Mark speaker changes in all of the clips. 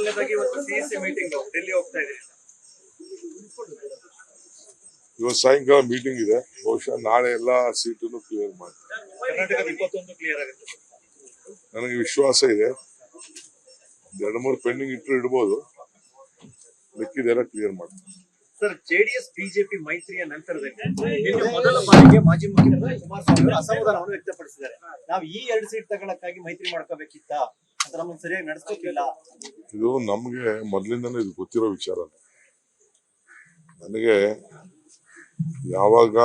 Speaker 1: ಮೊದಲನೇದಾಗಿ ಇವತ್ತು CSC meeting Delhi ಹೋಗ್ತಾ ಇದ್ದೀರಿ
Speaker 2: ಇವತ್ತು ಸಾಯಂಕಾಲ ಮೀಟಿಂಗ್ ಇದೆ. ಬಹುಶಃ ನಾಳೆ ಎಲ್ಲಾ ಸೀಟನ್ನು ಕ್ಲಿಯರ್ ಮಾಡ್ತಾರೆ.
Speaker 1: ಕರ್ನಾಟಕದ 21 ಕ್ಲಿಯರ್ ಆಗುತ್ತೆ.
Speaker 2: ನನಗೆ ವಿಶ್ವಾಸ ಇದೆ. 2-3 ಪೆಂಡಿಂಗ್ ಇಡ್ಬೋದು, ಮಿಕ್ಕಿದೆಲ್ಲ ಕ್ಲಿಯರ್ ಮಾಡ್ತಾರೆ.
Speaker 1: ಸರ್, ಜೆಡಿಎಸ್ ಬಿಜೆಪಿ ಮೈತ್ರಿಯ ನಂತರದಲ್ಲಿ ನಿನ್ನೆ ಮೊದಲ ಬಾರಿಗೆ ಮಾಜಿ ಮುಖ್ಯಮಂತ್ರಿ ಕುಮಾರಸ್ವಾಮಿ ಅವರು ಅಸಮಾಧಾನವನ್ನು ವ್ಯಕ್ತಪಡಿಸಿದ್ದಾರೆ. ನಾವು ಈ 2 ಸೀಟ್ ತಗೊಳ್ಳಕ್ಕಾಗಿ ಮೈತ್ರಿ ಮಾಡ್ಕೋಬೇಕಿತ್ತ ಅಂತ ನಮ್ಮನ್ನು ಸರಿಯಾಗಿ ನಡೆಸ್ಕೋತಿಲ್ಲ.
Speaker 2: ಇದು ನಮ್ಗೆ ಮೊದಲಿಂದನೇ ಇದು ಗೊತ್ತಿರೋ ವಿಚಾರ. ನನಗೆ ಯಾವಾಗ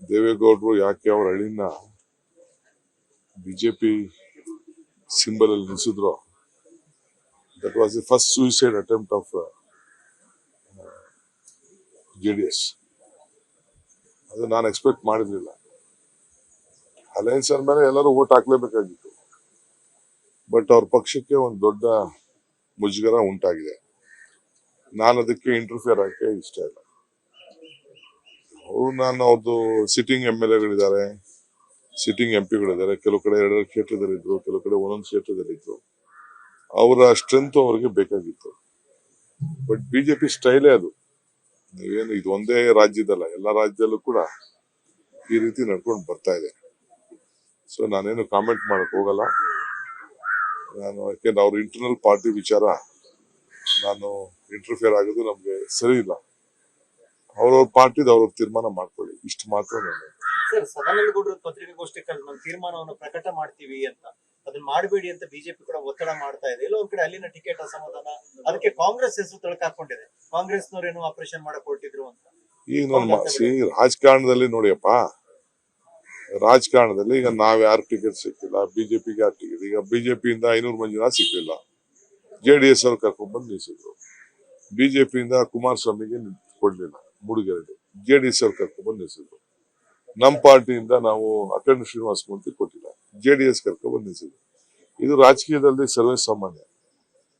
Speaker 2: ದೇವೇಗೌಡರು ಯಾಕೆ ಅವ್ರ ಹಳ್ಳಿನ ಬಿಜೆಪಿ ಸಿಂಬಲ್ ಅಲ್ಲಿ ನಿಲ್ಸಿದ್ರು, that was the first suicide attempt of JDS. ಅದು ನಾನು ಎಕ್ಸ್ಪೆಕ್ಟ್ ಮಾಡಿರ್ಲಿಲ್ಲ. ಅಲಯನ್ಸ್ ಅಂದ್ಮೇಲೆ ಎಲ್ಲರೂ ವೋಟ್ ಹಾಕ್ಲೇಬೇಕಾಗಿತ್ತು. ಬಟ್ ಅವ್ರ ಪಕ್ಷಕ್ಕೆ ಒಂದು ದೊಡ್ಡ ಮುಜುಗರ ಉಂಟಾಗಿದೆ. ನಾನು ಅದಕ್ಕೆ ಇಂಟರ್ಫಿಯರ್ ಆಗಕ್ಕೆ ಇಷ್ಟ ಇಲ್ಲ. ಅವ್ರದ್ದು ಸಿಟ್ಟಿಂಗ್ MLAಗಳಿದ್ದಾರೆ, ಸಿಟ್ಟಿಂಗ್ MP ಗಳಿದ್ದಾರೆ. ಕೆಲವು ಕಡೆ 2 ಕ್ಷೇತ್ರದಲ್ಲಿದ್ರು, ಕೆಲವು ಕಡೆ 1 ಕ್ಷೇತ್ರದಲ್ಲಿದ್ರು. ಅವರ ಸ್ಟ್ರೆಂತ್ ಅವ್ರಿಗೆ ಬೇಕಾಗಿತ್ತು. ಬಟ್ ಬಿಜೆಪಿ ಸ್ಟೈಲೇ ಅದು. ನೀವೇನು ಇದು ಒಂದೇ ರಾಜ್ಯದಲ್ಲ, ಎಲ್ಲಾ ರಾಜ್ಯದಲ್ಲೂ ಕೂಡ ಈ ರೀತಿ ನಡ್ಕೊಂಡು ಬರ್ತಾ ಇದೆ. ಸೊ ನಾನೇನು ಕಾಮೆಂಟ್ ಮಾಡಕ್ ಹೋಗಲ್ಲ. ಯಾಕೆಂದ್ರೆ ಅವ್ರ ಇಂಟರ್ನಲ್ ಪಾರ್ಟಿ ವಿಚಾರ ನಾನು ಇಂಟರ್ಫಿಯರ್ ಆಗೋದು ನಮ್ಗೆ ಸರಿ ಇಲ್ಲ. ಅವ್ರವ್ರ ಪಾರ್ಟಿದ ಅವ್ರವ್ರ ತೀರ್ಮಾನ ಮಾಡ್ಕೊಳ್ಳಿ, ಇಷ್ಟು ಮಾತ್ರ ನಾನು.
Speaker 1: ಸರ್, ಸದಾನಂದಗೌಡರು ಪತ್ರಿಕಾಗೋಷ್ಠಿ ನಮ್ಮ ತೀರ್ಮಾನವನ್ನು ಪ್ರಕಟ ಮಾಡ್ತೀವಿ ಅಂತ, ಅದನ್ನ ಮಾಡಬೇಡಿ ಅಂತ ಬಿಜೆಪಿ ಕೂಡ ಒತ್ತಡ ಮಾಡ್ತಾ ಇದೆ. ಇಲ್ಲ ಒಂದ್ ಕಡೆ ಅಲ್ಲಿನ ಟಿಕೆಟ್ ಅಸಮಾಧಾನ, ಅದಕ್ಕೆ ಕಾಂಗ್ರೆಸ್ ಹೆಸರು ತಳಕಾಕೊಂಡಿದೆ. ಕಾಂಗ್ರೆಸ್ನವ್ರೇನು ಆಪರೇಷನ್ ಮಾಡಕ್ ಹೊರಟಿದ್ರು ಅಂತ.
Speaker 2: ಈಗ ರಾಜಕಾರಣದಲ್ಲಿ ನೋಡಿಯಪ್ಪ, ರಾಜಕಾರಣದಲ್ಲಿ ಈಗ ನಾವ್ ಯಾರು ಟಿಕೆಟ್ ಸಿಕ್ಕಿಲ್ಲ, ಬಿಜೆಪಿಗೆ ಯಾರು ಟಿಕೆಟ್. ಈಗ ಬಿಜೆಪಿಯಿಂದ 500 ಮಂಜುನಾಥ್ ಸಿಕ್ಕಿಲ್ಲ, JDS ಅವ್ರು ಕರ್ಕೊಂಡ್ ಬಂದು ನಿಲ್ಸಿದ್ರು. ಬಿಜೆಪಿಯಿಂದ ಕುಮಾರಸ್ವಾಮಿಗೆ ಕೊಡ್ಲಿಲ್ಲ, ಮೂಡಿಗೆರೆಗೆ JDS ಅವ್ರು ಕರ್ಕೊಂಡ್ ಬಂದು ನಿಲ್ಸಿದ್ರು. ನಮ್ ಪಾರ್ಟಿಯಿಂದ ನಾವು ಅಖಂಡ ಶ್ರೀನಿವಾಸ ಮೂರ್ತಿ ಕೊಟ್ಟಿಲ್ಲ, JDS ಕರ್ಕೊಂಡ್ ಬಂದು ನಿಲ್ಸಿದ್ರು. ಇದು ರಾಜಕೀಯದಲ್ಲಿ ಸರ್ವೇ ಸಾಮಾನ್ಯ.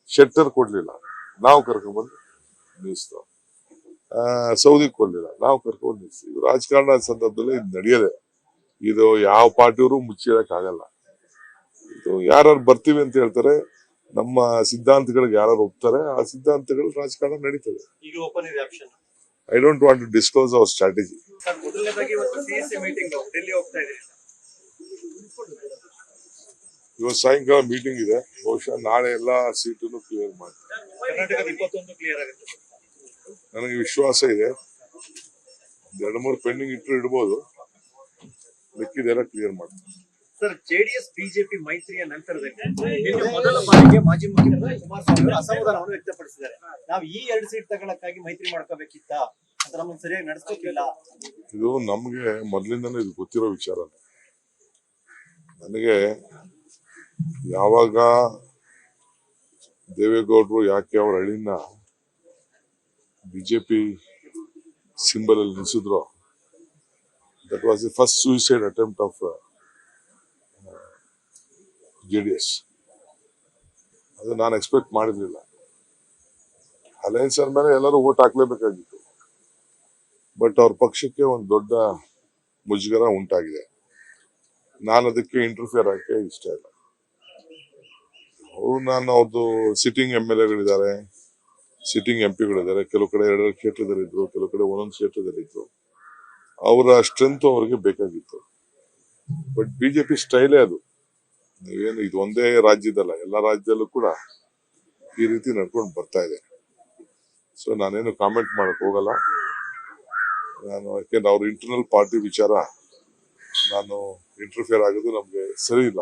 Speaker 2: ಶೆಟ್ಟರ್ ಕೊಡ್ಲಿಲ್ಲ, ನಾವು ಕರ್ಕೊಂಡ್ ಬಂದು ನಿಲ್ಲಿಸ್ತಾವ. ಸೌದಿ ಕೊಡ್ಲಿಲ್ಲ, ನಾವು ಕರ್ಕೊಂಡ್ ನಿಲ್ಸಿ. ಇದು ರಾಜಕಾರಣ ಸಂದರ್ಭದಲ್ಲಿ ಇದು ನಡೆಯದೆ. ಇದು ಯಾವ ಪಾರ್ಟಿಯವರು ಮುಚ್ಚಿಡಕ್ ಆಗಲ್ಲ. ಇದು ಯಾರು ಬರ್ತೀವಿ ಅಂತ ಹೇಳ್ತಾರೆ, ನಮ್ಮ ಸಿದ್ಧಾಂತಗಳಿಗೆ ಯಾರು ಒಪ್ತಾರೆ, ಆ ಸಿದ್ಧಾಂತಗಳು ರಾಜಕಾರಣ ನಡೀತದೆ.
Speaker 1: ಈಗ ಓಪನ್ ಇದೆ option.
Speaker 2: I don't want to disclose our strategy.
Speaker 1: Sir, ಮೊದಲನೇದಾಗಿ ಇವತ್ತು ಸಿಎಸ್ಸಿ ಮೀಟಿಂಗ್ ಡೆಲ್ಲಿ ಹೋಗ್ತಾ ಇದ್ದೀರಿ
Speaker 2: ಇವತ್ತು ಸಾಯಂಕಾಲ ಮೀಟಿಂಗ್ ಇದೆ. ಬಹುಶಃ ನಾಳೆ ಎಲ್ಲಾ ಸೀಟನ್ನು ಕ್ಲಿಯರ್ ಮಾಡ್ತಾರೆ.
Speaker 1: ಕರ್ನಾಟಕದ 21 ಕ್ಲಿಯರ್ ಆಗುತ್ತೆ.
Speaker 2: ನನಗೆ ವಿಶ್ವಾಸ ಇದೆ. 2-3 ಪೆಂಡಿಂಗ್ ಇಡ್ಬೋದು, ಮಿಕ್ಕಿದೆಲ್ಲ ಕ್ಲಿಯರ್ ಮಾಡ್ತಾರೆ.
Speaker 1: ಸರ್, ಜೆಡಿಎಸ್ ಬಿಜೆಪಿ ಮೈತ್ರಿಯ ನಂತರದಲ್ಲಿ ನಿನ್ನೆ ಮೊದಲ ಬಾರಿಗೆ ಮಾಜಿ ಮುಖ್ಯಮಂತ್ರಿ ಕುಮಾರಸ್ವಾಮಿ ಅವರು ಅಸಮಾಧಾನವನ್ನು ವ್ಯಕ್ತಪಡಿಸಿದ್ದಾರೆ. ನಾವು ಈ 2 ಸೀಟ್ ತಗೊಳ್ಳಕ್ಕಾಗಿ ಮೈತ್ರಿ ಮಾಡ್ಕೋಬೇಕಿತ್ತ ಅಂತ ನಮ್ಮನ್ನು ಸರಿಯಾಗಿ ನಡೆಸ್ಕೋತಿಲ್ಲ.
Speaker 2: ಇದು ನಮ್ಗೆ ಮೊದಲಿಂದನೇ ಇದು ಗೊತ್ತಿರೋ ವಿಚಾರ. ನನಗೆ ಯಾವಾಗ ದೇವೇಗೌಡರು ಯಾಕೆ ಅವ್ರ ಹಳ್ಳಿನ ಬಿಜೆಪಿ ಸಿಂಬಲ್ ಅಲ್ಲಿ ನಿಲ್ಸಿದ್ರು, that was the first suicide attempt of JDS. ಅದು ನಾನು ಎಕ್ಸ್ಪೆಕ್ಟ್ ಮಾಡಿರ್ಲಿಲ್ಲ. ಅಲಯನ್ಸ್ ಅಂದ್ಮೇಲೆ ಎಲ್ಲರೂ ವೋಟ್ ಹಾಕ್ಲೇಬೇಕಾಗಿತ್ತು. ಬಟ್ ಅವ್ರ ಪಕ್ಷಕ್ಕೆ ಒಂದು ದೊಡ್ಡ ಮುಜುಗರ ಉಂಟಾಗಿದೆ. ನಾನು ಅದಕ್ಕೆ ಇಂಟರ್ಫಿಯರ್ ಆಗಕ್ಕೆ ಇಷ್ಟ ಇಲ್ಲ. ಅವ್ರದ್ದು ಸಿಟ್ಟಿಂಗ್ MLAಗಳಿದ್ದಾರೆ, ಸಿಟ್ಟಿಂಗ್ MP ಗಳಿದ್ದಾರೆ. ಕೆಲವು ಕಡೆ 2 ಕ್ಷೇತ್ರದಲ್ಲಿದ್ರು, ಕೆಲವು ಕಡೆ 1 ಕ್ಷೇತ್ರದಲ್ಲಿದ್ರು. ಅವರ ಸ್ಟ್ರೆಂತ್ ಅವ್ರಿಗೆ ಬೇಕಾಗಿತ್ತು. ಬಟ್ ಬಿಜೆಪಿ ಸ್ಟೈಲೇ ಅದು. ನೀವೇನು ಇದು ಒಂದೇ ರಾಜ್ಯದಲ್ಲ, ಎಲ್ಲಾ ರಾಜ್ಯದಲ್ಲೂ ಕೂಡ ಈ ರೀತಿ ನಡ್ಕೊಂಡು ಬರ್ತಾ ಇದೆ. ಸೊ ನಾನೇನು ಕಾಮೆಂಟ್ ಮಾಡಕ್ ಹೋಗಲ್ಲ. ಯಾಕೆಂದ್ರೆ ಅವ್ರ ಇಂಟರ್ನಲ್ ಪಾರ್ಟಿ ವಿಚಾರ ನಾನು ಇಂಟರ್ಫಿಯರ್ ಆಗೋದು ನಮ್ಗೆ ಸರಿ ಇಲ್ಲ.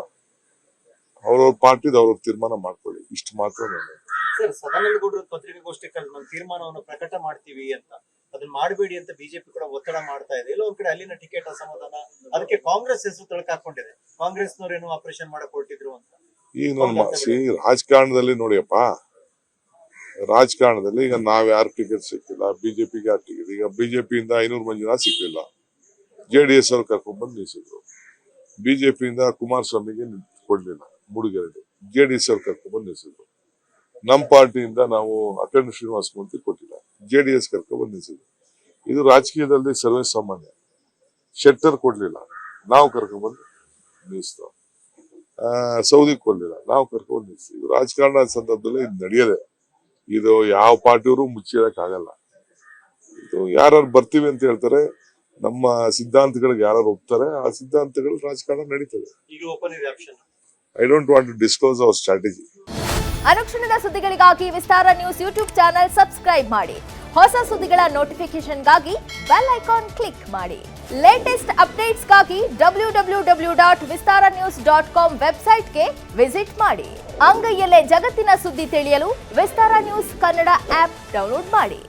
Speaker 2: ಅವ್ರವ್ರ ಪಾರ್ಟಿದ ಅವ್ರವ್ರ ತೀರ್ಮಾನ ಮಾಡ್ಕೊಳ್ಳಿ, ಇಷ್ಟು ಮಾತ್ರ ನಾನು.
Speaker 1: ಸರ್, ಸದಾನಂದಗೌಡರು ಪತ್ರಿಕಾಗೋಷ್ಠಿ ನಮ್ಮ ತೀರ್ಮಾನವನ್ನು ಪ್ರಕಟ ಮಾಡ್ತೀವಿ ಅಂತ, ಅದನ್ನ ಮಾಡಬೇಡಿ ಅಂತ ಬಿಜೆಪಿ ಕೂಡ ಒತ್ತಡ ಮಾಡ್ತಾ ಇದೆ. ಇಲ್ಲ ಒಂದ್ ಕಡೆ ಅಲ್ಲಿನ ಟಿಕೆಟ್ ಅಸಮಾಧಾನ, ಅದಕ್ಕೆ ಕಾಂಗ್ರೆಸ್ ಹೆಸರು ತಳಕಾಕೊಂಡಿದೆ. ಕಾಂಗ್ರೆಸ್ನವ್ರೇನು ಆಪರೇಷನ್ ಮಾಡಕ್ ಹೊರಟಿದ್ರು ಅಂತ.
Speaker 2: ಈಗ ರಾಜಕಾರಣದಲ್ಲಿ ನೋಡಿಯಪ್ಪ, ರಾಜಕಾರಣದಲ್ಲಿ ಈಗ ನಾವ್ ಯಾರು ಟಿಕೆಟ್ ಸಿಕ್ಕಿಲ್ಲ, ಬಿಜೆಪಿಗೆ ಯಾರು ಟಿಕೆಟ್. ಈಗ ಬಿಜೆಪಿಯಿಂದ 500 ಮಂಜುನಾಥ್ ಸಿಕ್ಕಿಲ್ಲ, JDS ಅವ್ರು ಕರ್ಕೊಂಡ್ ಬಂದು ನಿಲ್ಸಿದ್ರು. ಬಿಜೆಪಿಯಿಂದ ಕುಮಾರಸ್ವಾಮಿಗೆ ಕೊಡ್ಲಿಲ್ಲ, ಮೂಡಿಗೆರೆಗೆ JDS ಅವ್ರು ಕರ್ಕೊಂಡ್ ಬಂದು ನಿಲ್ಸಿದ್ರು. ನಮ್ ಪಾರ್ಟಿಯಿಂದ ನಾವು ಅಖಂಡ ಶ್ರೀನಿವಾಸ ಮೂರ್ತಿ ಕೊಟ್ಟಿಲ್ಲ, JDS ಕರ್ಕೊಂಡ್ ಬಂದು ನಿಲ್ಸಿದ್ರು. ಇದು ರಾಜಕೀಯದಲ್ಲಿ ಸರ್ವೇ ಸಾಮಾನ್ಯ. ಶೆಟ್ಟರ್ ಕೊಡ್ಲಿಲ್ಲ, ನಾವು ಕರ್ಕೊಂಡ್ ಬಂದು ನಿಲ್ಲಿಸ್ತಾವ. ಸೌದಿ ಕೊಡ್ಲಿಲ್ಲ, ನಾವು ಕರ್ಕೊಂಡು ನಿಲ್ಸಿ. ಇದು ರಾಜಕಾರಣ ಸಂದರ್ಭದಲ್ಲಿ ಇದು ನಡೆಯದೆ. ಇದು ಯಾವ ಪಾರ್ಟಿಯವರು ಮುಚ್ಚಿಡಕ್ ಆಗಲ್ಲ. ಇದು ಯಾರು ಬರ್ತೀವಿ ಅಂತ ಹೇಳ್ತಾರೆ, ನಮ್ಮ ಸಿದ್ಧಾಂತಗಳಿಗೆ ಯಾರು ಒಪ್ತಾರೆ, ಆ ಸಿದ್ಧಾಂತಗಳು ರಾಜಕಾರಣ ನಡೀತದೆ.
Speaker 1: ಈಗ ಓಪನ್ ಇದೆ option.
Speaker 2: I don't want to disclose our strategy.
Speaker 3: ಅನುಕ್ಷಣದ ಸುದ್ದಿಗಳಿಗಾಗಿ Vistara news YouTube channel subscribe ಮಾಡಿ. ಹೊಸ ಸುದ್ದಿಗಳ ನೋಟಿಫಿಕೇಶನ್ಗಾಗಿ ಬೆಲ್ ಐಕಾನ್ ಕ್ಲಿಕ್ ಮಾಡಿ. ಲೇಟೆಸ್ಟ್ ಅಪ್ಡೇಟ್ಸ್ಗಾಗಿ www.vistaranews.com ವೆಬ್ಸೈಟ್ಗೆ ವಿಸಿಟ್ ಮಾಡಿ. ಅಂಗೈಯಲ್ಲೇ ಜಗತ್ತಿನ ಸುದ್ದಿ ತಿಳಿಯಲು Vistara news Kannada app download ಮಾಡಿ.